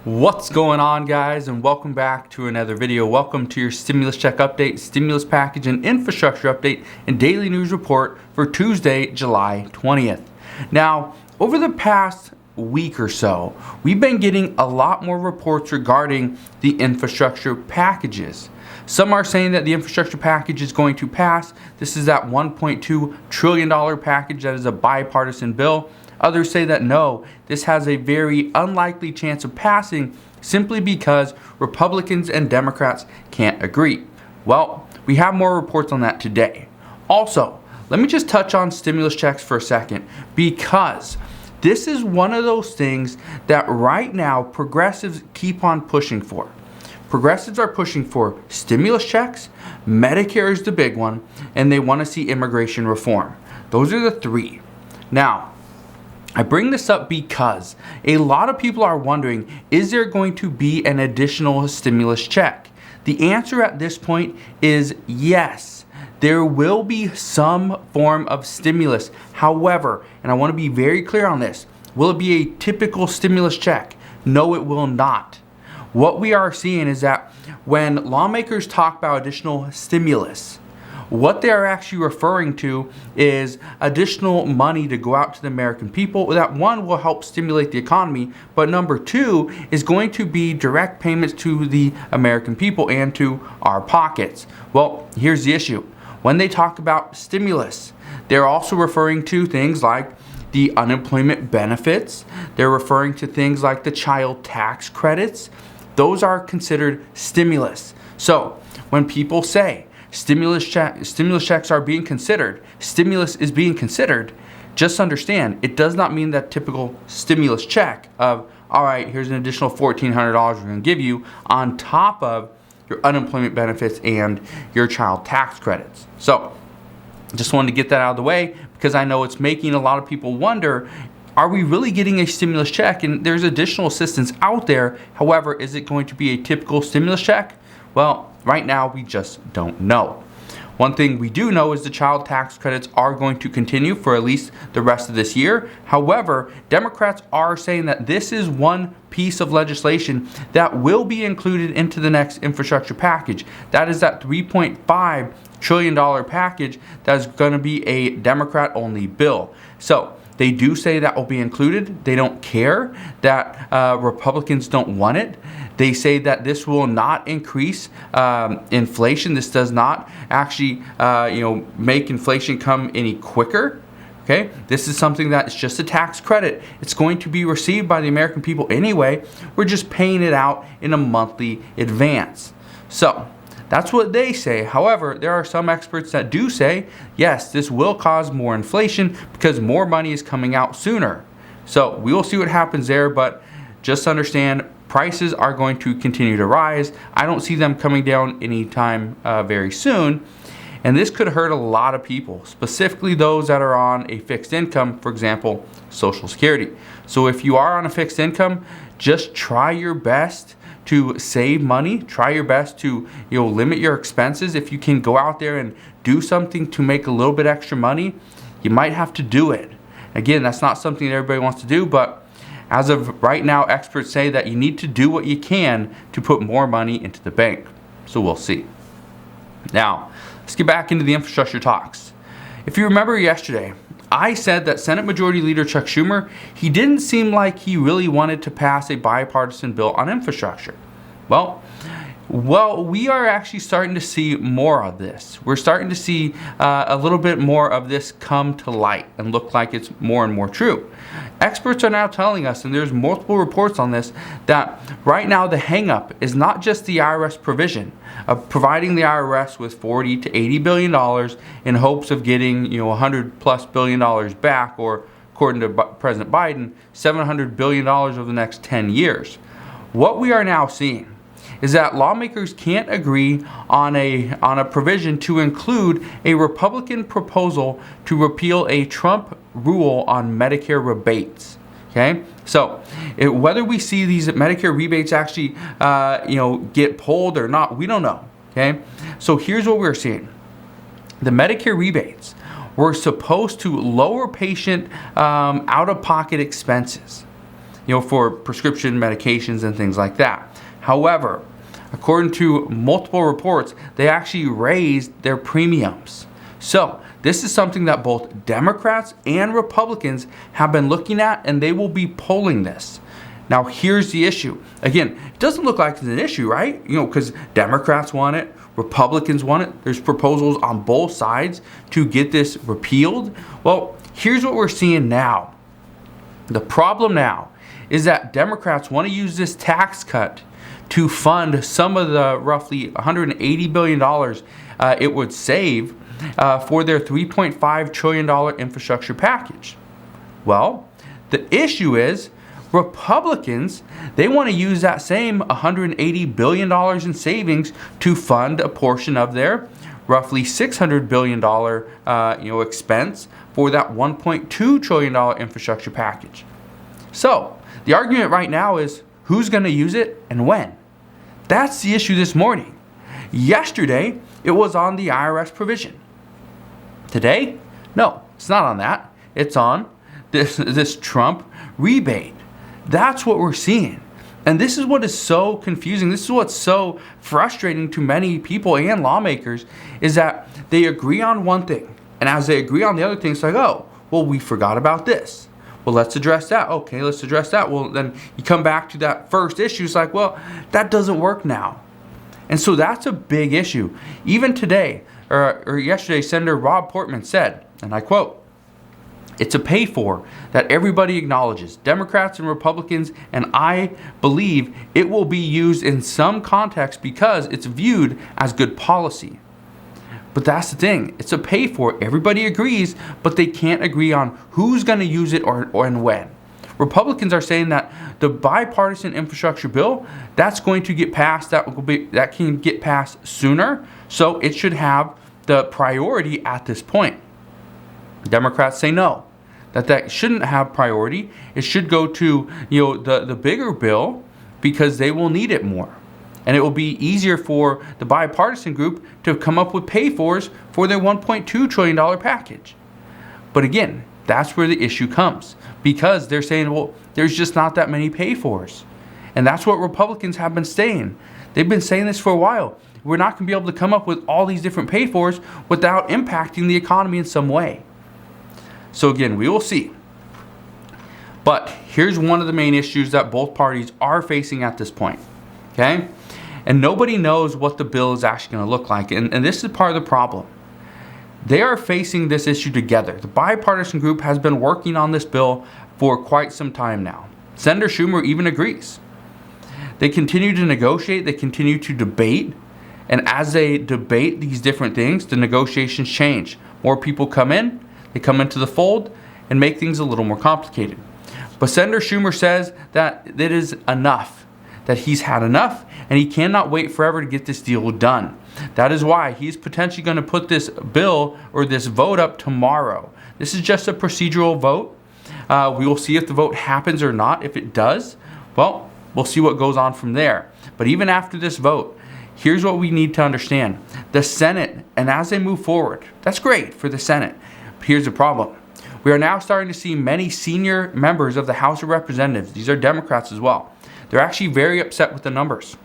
What's going on, guys, and welcome back to another video. Welcome to your stimulus check update, stimulus package and infrastructure update and daily news report for Tuesday, July 20th. Now, over the past week or so, we've been getting a lot more reports regarding the infrastructure packages. Some are saying that the infrastructure package is going to pass. This is that $1.2 trillion package that is a bipartisan bill. Others say that no, this has a very unlikely chance of passing simply because Republicans and Democrats can't agree. Well, we have more reports on that today. Also, let me just touch on stimulus checks for a second, because this is one of those things that right now progressives keep on pushing for. Progressives are pushing for stimulus checks, Medicare is the big one, and they want to see immigration reform. Those are the three. Now, I bring this up because a lot of people are wondering, is there going to be an additional stimulus check? The answer at this point is yes. There will be some form of stimulus. However, and I want to be very clear on this, will it be a typical stimulus check? No, it will not. What we are seeing is that when lawmakers talk about additional stimulus, what they are actually referring to is additional money to go out to the American people. That one will help stimulate the economy, but number two is going to be direct payments to the American people and to our pockets. Well, here's the issue. When they talk about stimulus, they're also referring to things like the unemployment benefits. They're referring to things like the child tax credits. Those are considered stimulus. So when people say stimulus checks are being considered, stimulus is being considered, just understand it does not mean that typical stimulus check of, all right, here's an additional $1,400 we're going to give you on top of your unemployment benefits and your child tax credits. So just wanted to get that out of the way because I know it's making a lot of people wonder, are we really getting a stimulus check? And there's additional assistance out there. However, is it going to be a typical stimulus check? Well, right now we just don't know. One thing we do know is the child tax credits are going to continue for at least the rest of this year. However, Democrats are saying that this is one piece of legislation that will be included into the next infrastructure package. That is that $3.5 trillion package that is going to be a Democrat-only bill. So they do say that will be included. They don't care that Republicans don't want it. They say that this will not increase inflation. This does not actually, make inflation come any quicker. Okay, this is something that is just a tax credit. It's going to be received by the American people anyway. We're just paying it out in a monthly advance. So that's what they say. However, there are some experts that do say, yes, this will cause more inflation because more money is coming out sooner. So we will see what happens there, but just understand prices are going to continue to rise. I don't see them coming down anytime very soon. And this could hurt a lot of people, specifically those that are on a fixed income, for example, Social Security. So if you are on a fixed income, just try your best to save money. Try your best to limit your expenses. If you can go out there and do something to make a little bit extra money, you might have to do it. Again, that's not something that everybody wants to do, but as of right now, experts say that you need to do what you can to put more money into the bank. So we'll see. Now, let's get back into the infrastructure talks. If you remember yesterday, I said that Senate Majority Leader Chuck Schumer, he didn't seem like he really wanted to pass a bipartisan bill on infrastructure. Well, we are actually starting to see more of this. We're starting to see a little bit more of this come to light and look like it's more and more true. Experts are now telling us, and there's multiple reports on this, that right now the hangup is not just the IRS provision of providing the IRS with $40 to $80 billion in hopes of getting $100+ billion back, or according to President Biden, $700 billion over the next 10 years. What we are now seeing is that lawmakers can't agree on a provision to include a Republican proposal to repeal a Trump rule on Medicare rebates. Okay, so whether we see these Medicare rebates actually get pulled or not, we don't know. Okay, so here's what we're seeing: the Medicare rebates were supposed to lower patient out-of-pocket expenses. for prescription medications and things like that. However, according to multiple reports, they actually raised their premiums. So this is something that both Democrats and Republicans have been looking at, and they will be polling this. Now, here's the issue. Again, it doesn't look like it's an issue, right? Because Democrats want it, Republicans want it. There's proposals on both sides to get this repealed. Well, here's what we're seeing now. The problem now is that Democrats want to use this tax cut to fund some of the roughly $180 billion it would save for their $3.5 trillion infrastructure package. Well, the issue is Republicans, they want to use that same $180 billion in savings to fund a portion of their roughly $600 billion expense for that $1.2 trillion infrastructure package. So the argument right now is who's going to use it and when? That's the issue this morning. Yesterday, it was on the IRS provision. Today, no, it's not on that. It's on this Trump rebate. That's what we're seeing. And this is what is so confusing. This is what's so frustrating to many people and lawmakers, is that they agree on one thing. And as they agree on the other thing, it's like, oh, well, we forgot about this. Well, let's address that. Okay, let's address that. Well, then you come back to that first issue. It's like, well, that doesn't work now. And so that's a big issue. Even today, or yesterday, Senator Rob Portman said, and I quote, "It's a pay for that everybody acknowledges, Democrats and Republicans, and I believe it will be used in some context because it's viewed as good policy." But that's the thing. It's a pay for. Everybody agrees, but they can't agree on who's going to use it or and when. Republicans are saying that the bipartisan infrastructure bill, that's going to get passed, that can get passed sooner, so it should have the priority at this point. Democrats say no, that shouldn't have priority. It should go to the bigger bill because they will need it more. And it will be easier for the bipartisan group to come up with pay-fors for their $1.2 trillion package. But again, that's where the issue comes, because they're saying, well, there's just not that many pay-fors. And that's what Republicans have been saying. They've been saying this for a while. We're not going to be able to come up with all these different pay-fors without impacting the economy in some way. So again, we will see. But here's one of the main issues that both parties are facing at this point. Okay? And nobody knows what the bill is actually going to look like. And this is part of the problem. They are facing this issue together. The bipartisan group has been working on this bill for quite some time now. Senator Schumer even agrees. They continue to negotiate. They continue to debate. And as they debate these different things, the negotiations change. More people come in. They come into the fold and make things a little more complicated. But Senator Schumer says that it is enough, that he's had enough, and he cannot wait forever to get this deal done. That is why he's potentially going to put this bill or this vote up tomorrow. This is just a procedural vote. We will see if the vote happens or not. If it does, well, we'll see what goes on from there. But even after this vote, here's what we need to understand. The Senate, and as they move forward, that's great for the Senate. Here's the problem. We are now starting to see many senior members of the House of Representatives, these are Democrats as well, they're actually very upset with the numbers.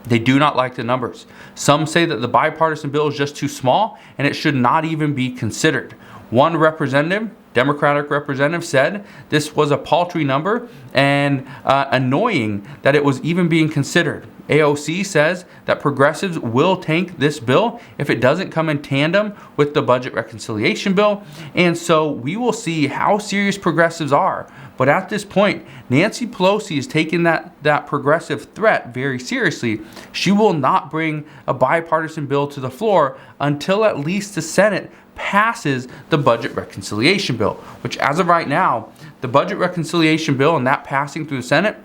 They do not like the numbers. Some say that the bipartisan bill is just too small and it should not even be considered. One representative, Democratic representative, said this was a paltry number and annoying that it was even being considered. AOC says that progressives will tank this bill if it doesn't come in tandem with the budget reconciliation bill. And so we will see how serious progressives are. But at this point, Nancy Pelosi is taking that progressive threat very seriously. She will not bring a bipartisan bill to the floor until at least the Senate passes the budget reconciliation bill, which as of right now, the budget reconciliation bill and that passing through the Senate,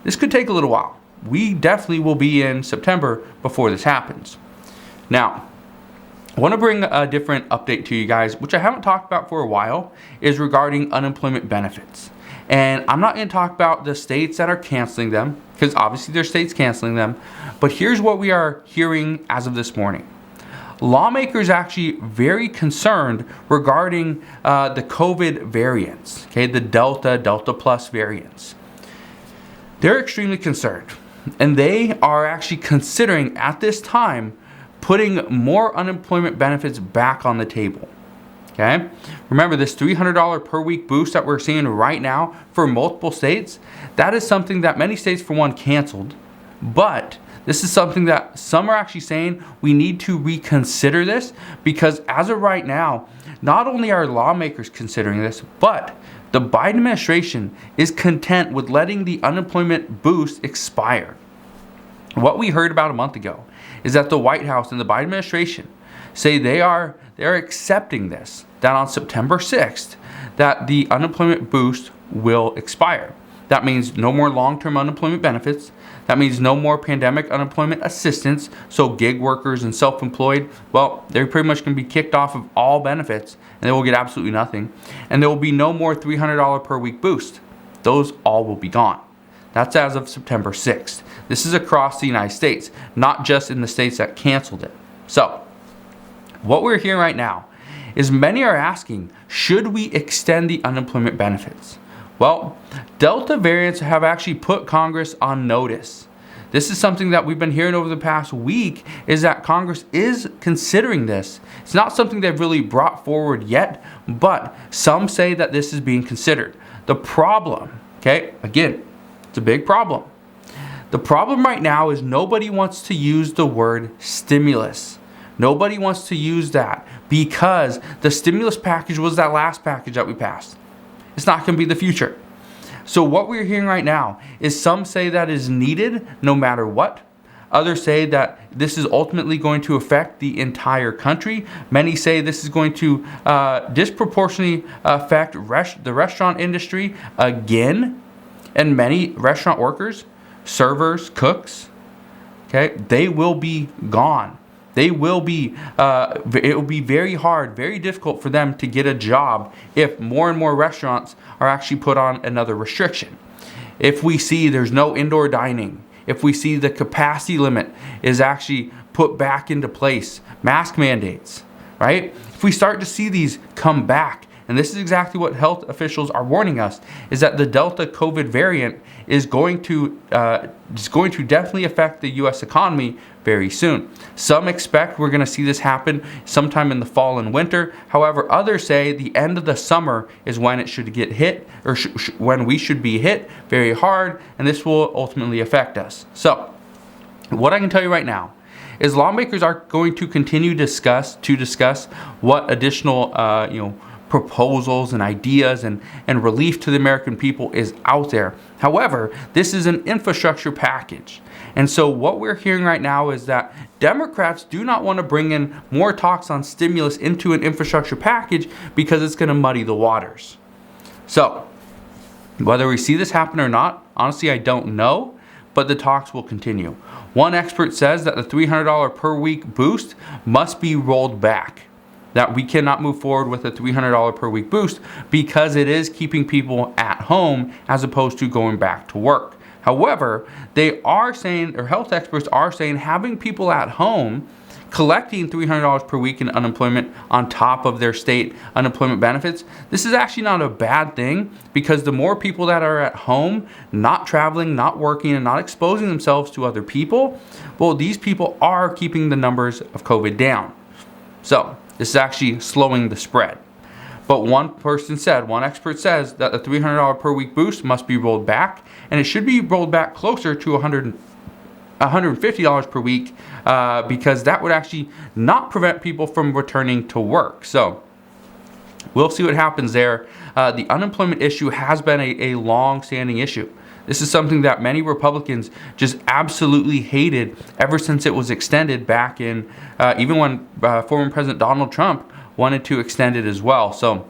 this could take a little while. We definitely will be in September before this happens. Now, I want to bring a different update to you guys, which I haven't talked about for a while, is regarding unemployment benefits. And I'm not going to talk about the states that are canceling them, because obviously there's states canceling them. But here's what we are hearing as of this morning. Lawmakers actually very concerned regarding the COVID variants, okay, the Delta Plus variants. they're extremely concerned. And they are actually considering at this time putting more unemployment benefits back on the table. Okay? Remember, this $300 per week boost that we're seeing right now for multiple states, that is something that many states, for one, canceled. But this is something that some are actually saying we need to reconsider this, because as of right now, not only are lawmakers considering this, but the Biden administration is content with letting the unemployment boost expire. What we heard about a month ago is that the White House and the Biden administration say they're accepting this, that on September 6th, that the unemployment boost will expire. That means no more long-term unemployment benefits. That means no more pandemic unemployment assistance. So gig workers and self-employed, well, they're pretty much going to be kicked off of all benefits and they will get absolutely nothing. And there will be no more $300 per week boost. Those all will be gone. That's as of September 6th. This is across the United States, not just in the states that canceled it. So, what we're hearing right now is many are asking, should we extend the unemployment benefits? Well, Delta variants have actually put Congress on notice. This is something that we've been hearing over the past week, is that Congress is considering this. It's not something they've really brought forward yet, but some say that this is being considered. The problem, okay, again, it's a big problem. The problem right now is nobody wants to use the word stimulus. Nobody wants to use that because the stimulus package was that last package that we passed. It's not going to be the future. So what we're hearing right now is some say that is needed no matter what. Others say that this is ultimately going to affect the entire country. Many say this is going to disproportionately affect the restaurant industry again. And many restaurant workers, servers, cooks, okay, they will be gone. They will be, it will be very hard, very difficult for them to get a job if more and more restaurants are actually put on another restriction. If we see there's no indoor dining, if we see the capacity limit is actually put back into place, mask mandates, right? If we start to see these come back, and this is exactly what health officials are warning us, is that the Delta COVID variant is going to definitely affect the U.S. economy very soon. Some expect we're going to see this happen sometime in the fall and winter. However, others say the end of the summer is when it should get hit, or when we should be hit very hard, and this will ultimately affect us. So, what I can tell you right now is lawmakers are going to continue to discuss what additional, proposals and ideas and relief to the American people is out there. However, this is an infrastructure package. And so what we're hearing right now is that Democrats do not want to bring in more talks on stimulus into an infrastructure package because it's going to muddy the waters. So, whether we see this happen or not, honestly, I don't know, but the talks will continue. One expert says that the $300 per week boost must be rolled back. That we cannot move forward with a $300 per week boost because it is keeping people at home as opposed to going back to work. However, they are saying, or health experts are saying, having people at home collecting $300 per week in unemployment on top of their state unemployment benefits, this is actually not a bad thing, because the more people that are at home, not traveling, not working, and not exposing themselves to other people, well, these people are keeping the numbers of COVID down. So, this is actually slowing the spread. But one expert says that the $300 per week boost must be rolled back, and it should be rolled back closer to $150 per week, because that would actually not prevent people from returning to work. So we'll see what happens there. The unemployment issue has been a long-standing issue. This is something that many Republicans just absolutely hated ever since it was extended back in, even when former President Donald Trump wanted to extend it as well. So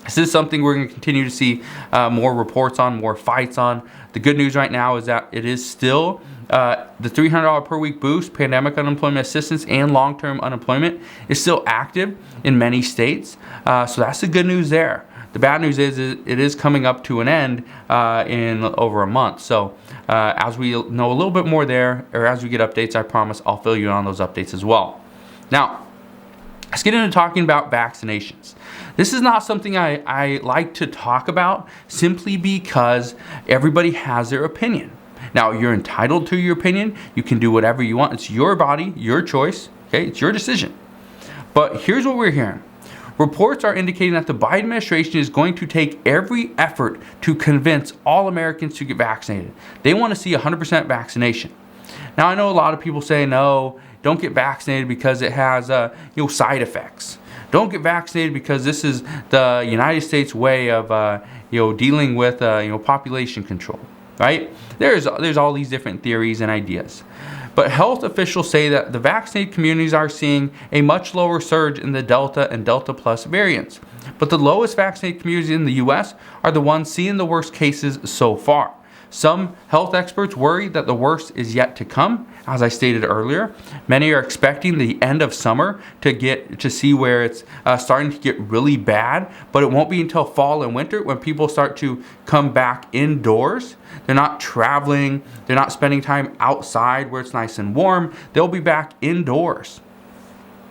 this is something we're going to continue to see more reports on, more fights on. The good news right now is that it is still the $300 per week boost, pandemic unemployment assistance, and long-term unemployment is still active in many states. So that's the good news there. The bad news is it is coming up to an end in over a month. So as we know a little bit more there, or as we get updates, I promise I'll fill you in on those updates as well. Now, let's get into talking about vaccinations. This is not something I like to talk about simply because everybody has their opinion. Now, you're entitled to your opinion. You can do whatever you want. It's your body, your choice. Okay, it's your decision. But here's what we're hearing. Reports are indicating that the Biden administration is going to take every effort to convince all Americans to get vaccinated. They want to see 100% vaccination. Now, I know a lot of people say, no, don't get vaccinated because it has side effects. Don't get vaccinated because this is the United States way of dealing with population control, right? There's all these different theories and ideas. But health officials say that the vaccinated communities are seeing a much lower surge in the Delta and Delta Plus variants. But the lowest vaccinated communities in the U.S. are the ones seeing the worst cases so far. Some health experts worry that the worst is yet to come. As I stated earlier, many are expecting the end of summer to see where it's starting to get really bad, but it won't be until fall and winter when people start to come back indoors. They're not traveling, they're not spending time outside where it's nice and warm. They'll be back indoors.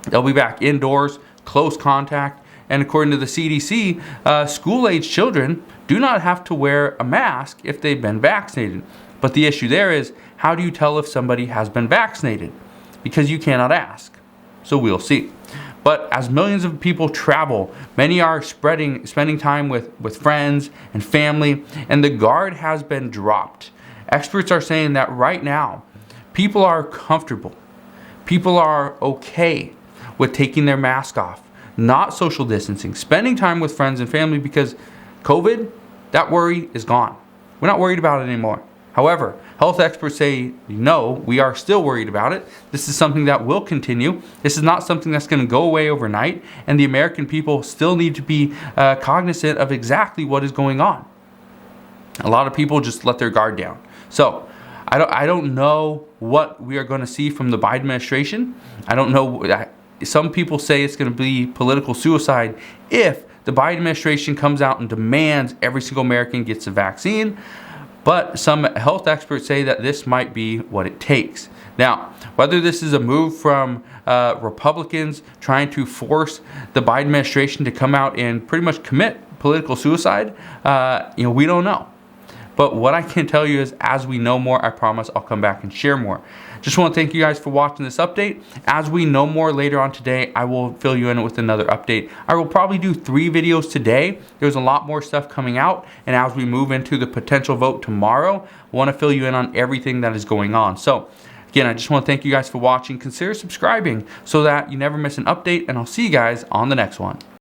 They'll be back indoors, close contact. And according to the CDC, school-age children do not have to wear a mask if they've been vaccinated. But the issue there is, how do you tell if somebody has been vaccinated? Because you cannot ask. So we'll see. But as millions of people travel, many are spending time with friends and family, and the guard has been dropped. Experts are saying that right now, people are comfortable. People are okay with taking their mask off, not social distancing, spending time with friends and family because COVID, that worry is gone. We're not worried about it anymore. However, health experts say, no, we are still worried about it. This is something that will continue. This is not something that's going to go away overnight, and the American people still need to be cognizant of exactly what is going on. A lot of people just let their guard down. So, I don't know what we are going to see from the Biden administration. I don't know. Some people say it's going to be political suicide if the Biden administration comes out and demands every single American gets a vaccine. But some health experts say that this might be what it takes. Now, whether this is a move from Republicans trying to force the Biden administration to come out and pretty much commit political suicide, we don't know. But what I can tell you is, as we know more, I promise I'll come back and share more. Just want to thank you guys for watching this update. As we know more later on today, I will fill you in with another update. I will probably do 3 videos today. There's a lot more stuff coming out. And as we move into the potential vote tomorrow, I want to fill you in on everything that is going on. So again, I just want to thank you guys for watching. Consider subscribing so that you never miss an update. And I'll see you guys on the next one.